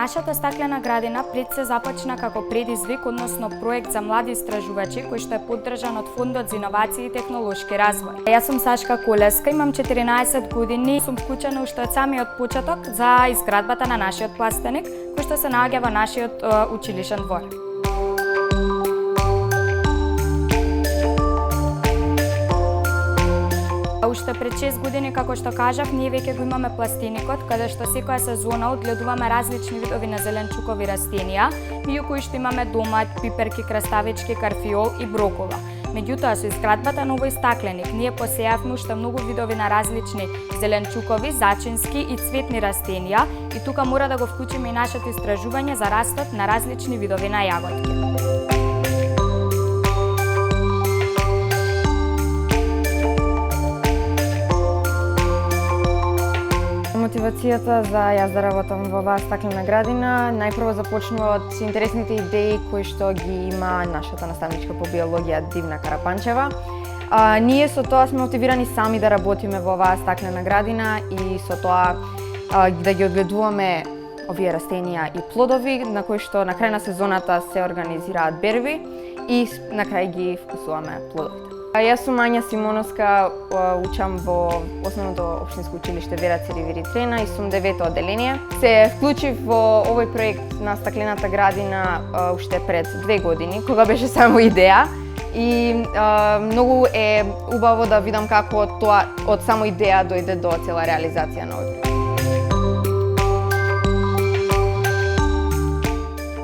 Нашата стаклена градина пред се започна како предизвик, односно проект за млади истражувачи кој што е поддржан од Фондот за иновации и технолошки развој. Јас сум Сашка Колеска, имам 14 години, сум вклучена уште од самиот почеток за изградбата на нашиот пластеник, кој што се наоѓа во нашиот училишен двор. Уште пред 6 години, како што кажав, ние веќе го имаме пластеникот, каде што секоја сезона одгледуваме различни видови на зеленчукови растенија, меѓу кои што имаме домат, пиперки, краставички, карфиол и брокола. Меѓутоа, со изградбата на овој стакленик, ние посејавме уште многу видови на различни зеленчукови, зачински и цветни растенија и тука мора да го вклучиме и нашето истражување за растот на различни видови на јаготки. Мотивацијата за јас да работам во оваа стаклена градина најпрво започнува од интересните идеи кои што ги има нашата наставничка по биологија Дивна Карапанчева. Ние со тоа сме мотивирани сами да работиме во оваа стаклена градина и со тоа да ги одгледуваме овие растенија и плодови на кои што на крај на сезоната се организираат берби и на крај ги вкусуваме плодовите. Јас сум Ања Симоновска, учам во Основното општинско училиште Вера Церивири Трена и сум 9-то одделение. Се вклучив во овој проект на стаклената градина уште пред 2 години, кога беше само идеја. И многу е убаво да видам како тоа од само идеја дојде до цела реализација на овој проект.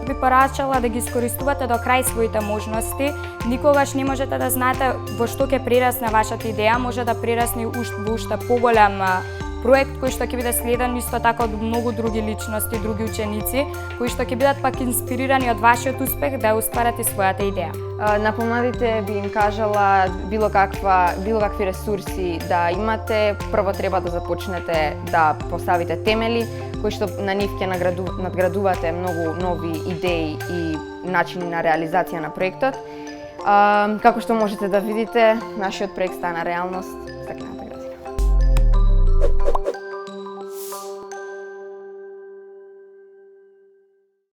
Би порачала да ги искористувате до крај своите можности. Никогаш не можете да знаете во што ќе прерасне вашата идеја, може да прерасне во уште поголем проект кој што ќе биде следен исто така од многу други личности, други ученици, кои што ќе бидат пак инспирирани од вашиот успех да остварат и својата идеја. На помладите би им кажала било какви ресурси да имате, прво треба да започнете да поставите темели, кои што на нив ќе надградувате многу нови идеи и начини на реализација на проектот. Како што можете да видите, нашиот проект стана реалност.